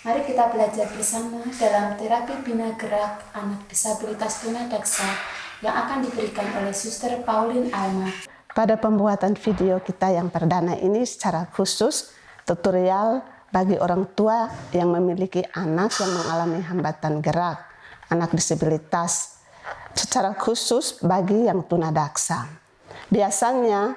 Mari kita belajar bersama dalam terapi bina gerak anak disabilitas tunadaksa yang akan diberikan oleh Suster Pauline Alma. Pada pembuatan video kita yang perdana ini secara khusus tutorial bagi orang tua yang memiliki anak yang mengalami hambatan gerak, anak disabilitas, secara khusus bagi yang tunadaksa. Biasanya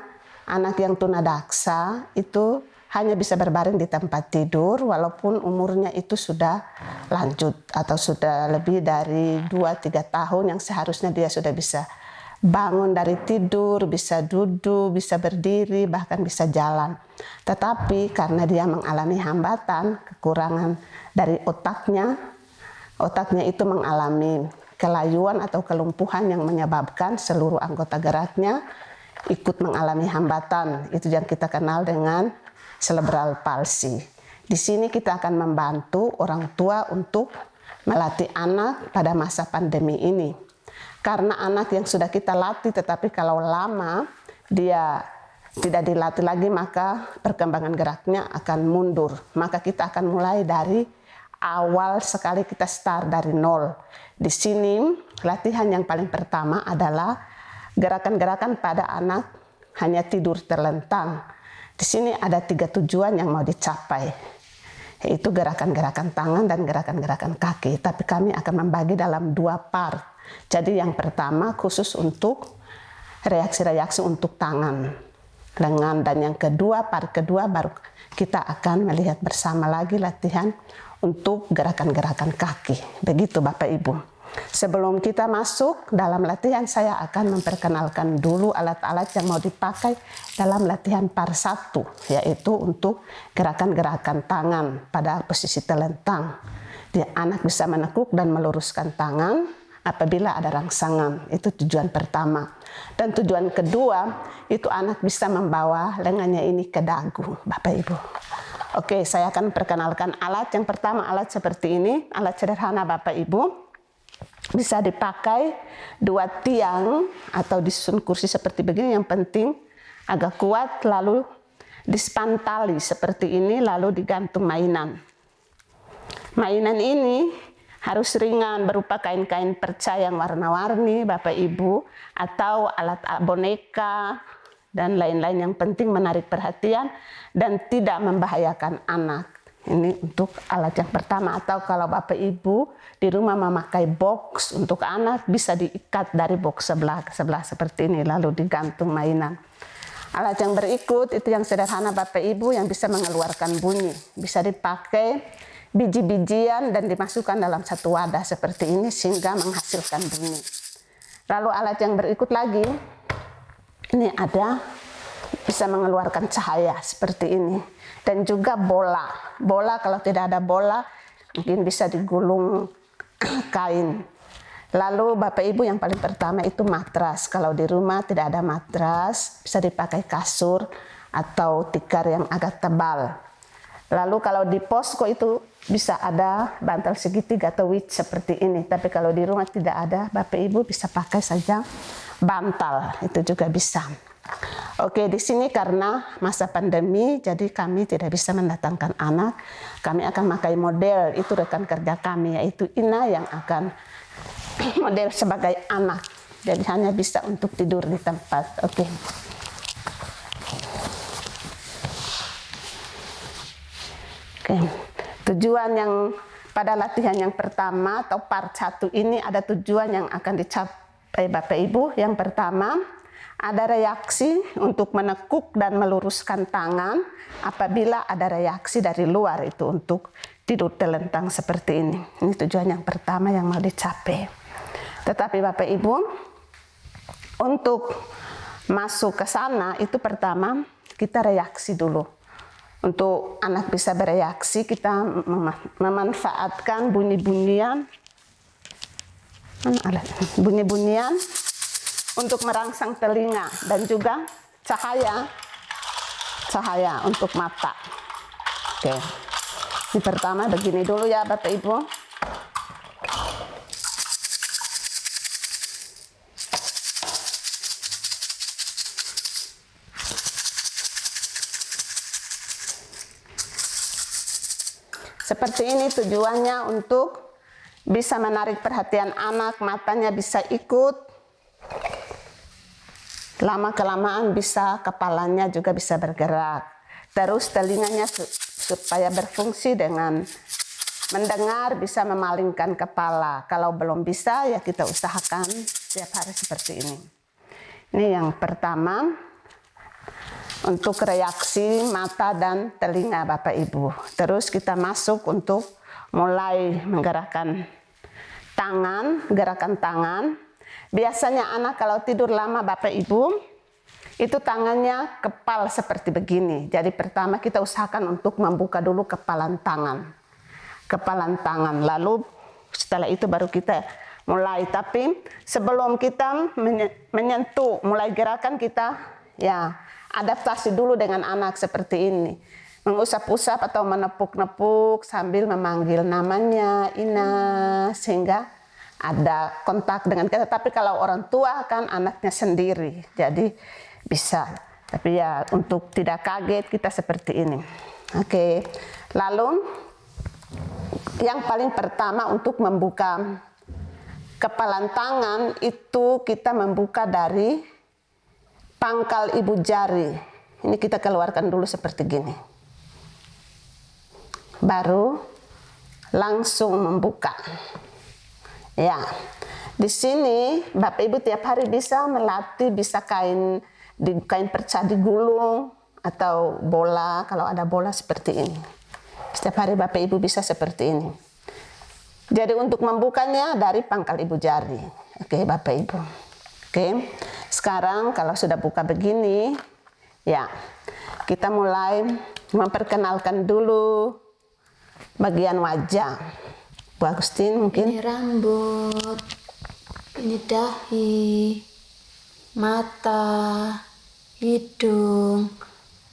anak yang tunadaksa itu hanya bisa berbaring di tempat tidur walaupun umurnya itu sudah lanjut atau sudah lebih dari 2-3 tahun yang seharusnya dia sudah bisa bangun dari tidur, bisa duduk, bisa berdiri, bahkan bisa jalan. Tetapi karena dia mengalami hambatan, kekurangan dari otaknya itu mengalami kelayuan atau kelumpuhan yang menyebabkan seluruh anggota geraknya ikut mengalami hambatan. Itu yang kita kenal dengan cerebral palsy. Di sini kita akan membantu orang tua untuk melatih anak pada masa pandemi ini. Karena anak yang sudah kita latih tetapi kalau lama dia tidak dilatih lagi maka perkembangan geraknya akan mundur. Maka kita akan mulai dari awal sekali, kita start dari nol. Di sini latihan yang paling pertama adalah gerakan-gerakan pada anak hanya tidur terlentang. Di sini ada 3 tujuan yang mau dicapai, yaitu gerakan-gerakan tangan dan gerakan-gerakan kaki. Tapi kami akan membagi dalam 2 part. Jadi yang pertama khusus untuk reaksi-reaksi untuk tangan, lengan, dan yang kedua, part kedua baru kita akan melihat bersama lagi latihan untuk gerakan-gerakan kaki. Begitu Bapak Ibu. Sebelum kita masuk dalam latihan, saya akan memperkenalkan dulu alat-alat yang mau dipakai dalam latihan part 1, yaitu untuk gerakan-gerakan tangan pada posisi telentang. Dia anak bisa menekuk dan meluruskan tangan apabila ada rangsangan. Itu tujuan pertama. Dan tujuan kedua, itu anak bisa membawa lengannya ini ke dagu, Bapak Ibu. Oke, saya akan perkenalkan alat. Yang pertama alat seperti ini, alat sederhana Bapak Ibu. Bisa dipakai 2 tiang atau disusun kursi seperti begini, yang penting agak kuat, lalu dispan tali seperti ini, lalu digantung mainan. Mainan ini harus ringan berupa kain-kain perca yang warna-warni Bapak Ibu, atau alat boneka dan lain-lain, yang penting menarik perhatian dan tidak membahayakan anak. Ini untuk alat yang pertama. Atau kalau Bapak Ibu di rumah memakai box untuk anak, bisa diikat dari box sebelah ke sebelah seperti ini, lalu digantung mainan. Alat yang berikut itu yang sederhana Bapak Ibu, yang bisa mengeluarkan bunyi. Bisa dipakai biji-bijian dan dimasukkan dalam satu wadah seperti ini sehingga menghasilkan bunyi. Lalu alat yang berikut lagi, ini ada bisa mengeluarkan cahaya seperti ini. Dan juga bola. Bola, kalau tidak ada bola mungkin bisa digulung kain. Lalu Bapak Ibu yang paling pertama itu matras. Kalau di rumah tidak ada matras, bisa dipakai kasur atau tikar yang agak tebal. Lalu kalau di posko itu bisa ada bantal segitiga atau witch seperti ini. Tapi kalau di rumah tidak ada, Bapak Ibu bisa pakai saja bantal, itu juga bisa. Oke, di sini karena masa pandemi, jadi kami tidak bisa mendatangkan anak. Kami akan pakai model, itu rekan kerja kami, yaitu Ina, yang akan model sebagai anak. Jadi hanya bisa untuk tidur di tempat. Oke. Oke. Tujuan yang pada latihan yang pertama atau part 1 ini ada tujuan yang akan dicapai Bapak Ibu. Yang pertama, ada reaksi untuk menekuk dan meluruskan tangan apabila ada reaksi dari luar, itu untuk tidur telentang seperti ini. Ini tujuan yang pertama yang mau dicapai. Tetapi Bapak Ibu, untuk masuk ke sana itu pertama kita reaksi dulu. Untuk anak bisa bereaksi, kita memanfaatkan bunyi-bunyian untuk merangsang telinga dan juga cahaya untuk mata. Oke. Ini pertama begini dulu ya Bapak Ibu. Seperti ini tujuannya untuk bisa menarik perhatian anak, matanya bisa ikut. Lama-kelamaan bisa kepalanya juga bisa bergerak. Terus telinganya supaya berfungsi dengan mendengar, bisa memalingkan kepala. Kalau belum bisa ya kita usahakan setiap hari seperti ini. Ini yang pertama untuk reaksi mata dan telinga Bapak Ibu. Terus kita masuk untuk mulai menggerakkan tangan, gerakan tangan. Biasanya anak kalau tidur lama Bapak Ibu, itu tangannya kepal seperti begini. Jadi pertama kita usahakan untuk membuka dulu kepalan tangan. Kepalan tangan, lalu setelah itu baru kita mulai. Tapi sebelum kita menyentuh, mulai gerakan kita ya adaptasi dulu dengan anak seperti ini. Mengusap-usap atau menepuk-nepuk sambil memanggil namanya, Ina, sehingga ada kontak dengan kita. Tapi kalau orang tua kan anaknya sendiri, jadi bisa. Tapi ya untuk tidak kaget kita seperti ini. Oke, lalu yang paling pertama untuk membuka kepalan tangan itu kita membuka dari pangkal ibu jari. Ini kita keluarkan dulu seperti gini. Baru langsung membuka. Ya, di sini Bapak Ibu tiap hari bisa melatih, bisa kain perca digulung atau bola, kalau ada bola seperti ini. Setiap hari Bapak Ibu bisa seperti ini. Jadi untuk membukanya dari pangkal ibu jari. Oke Bapak Ibu. Oke, sekarang kalau sudah buka begini, ya kita mulai memperkenalkan dulu bagian wajah. Bu Agustin mungkin. Ini rambut, ini dahi, mata, hidung,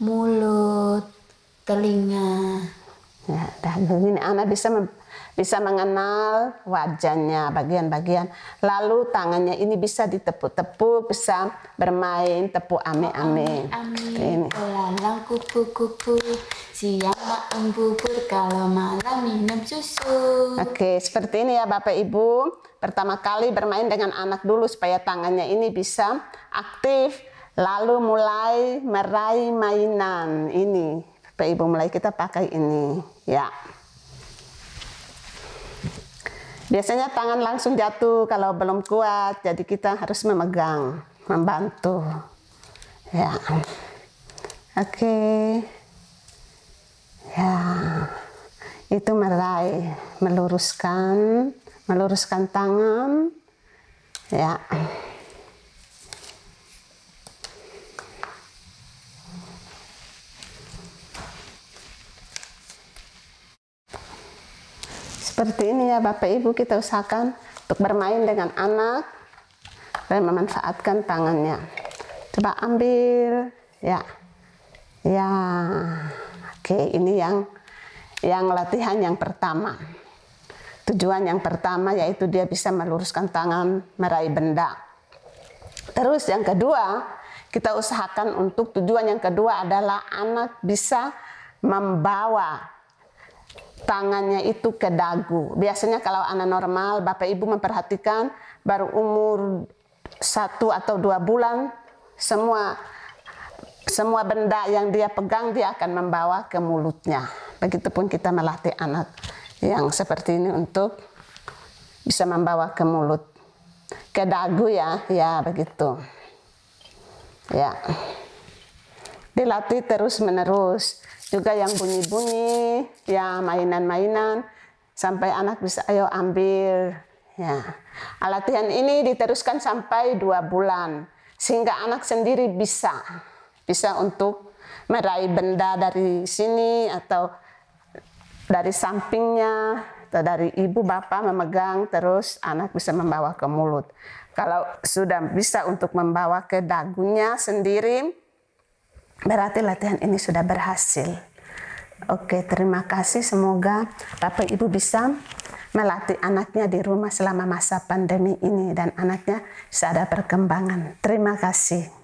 mulut, telinga. Ya, dan begini anak bisa mengenal wajahnya, bagian-bagian. Lalu tangannya ini bisa ditepuk-tepuk, bisa bermain tepuk ame-ame. Amin. Belalang kupu-kupu, siang makan bubur, kalau malam minum susu. Oke, seperti ini ya Bapak Ibu. Pertama kali bermain dengan anak dulu supaya tangannya ini bisa aktif. Lalu mulai meraih mainan ini. Bapak Ibu mulai kita pakai ini. Ya. Biasanya tangan langsung jatuh kalau belum kuat, jadi kita harus memegang, membantu. Ya, oke. Ya, itu meraih, meluruskan tangan. Ya. Seperti ini ya Bapak Ibu, kita usahakan untuk bermain dengan anak dan memanfaatkan tangannya. Coba ambil, ya, ya. Oke, ini yang latihan yang pertama. Tujuan yang pertama yaitu dia bisa meluruskan tangan, meraih benda. Terus yang kedua, kita usahakan untuk tujuan yang kedua adalah anak bisa membawa tangannya itu ke dagu. Biasanya kalau anak normal, Bapak Ibu memperhatikan baru umur 1 atau 2 bulan, semua benda yang dia pegang dia akan membawa ke mulutnya. Begitupun kita melatih anak yang seperti ini untuk bisa membawa ke mulut, ke dagu ya, ya begitu. Ya, dilatih terus menerus. Juga yang bunyi-bunyi, ya mainan-mainan, sampai anak bisa ayo ambil. Ya, latihan ini diteruskan sampai 2 bulan, sehingga anak sendiri bisa untuk meraih benda dari sini atau dari sampingnya atau dari ibu bapak memegang, terus anak bisa membawa ke mulut. Kalau sudah bisa untuk membawa ke dagunya sendiri, berarti latihan ini sudah berhasil. Oke, terima kasih. Semoga Bapak Ibu bisa melatih anaknya di rumah selama masa pandemi ini dan anaknya bisa ada perkembangan. Terima kasih.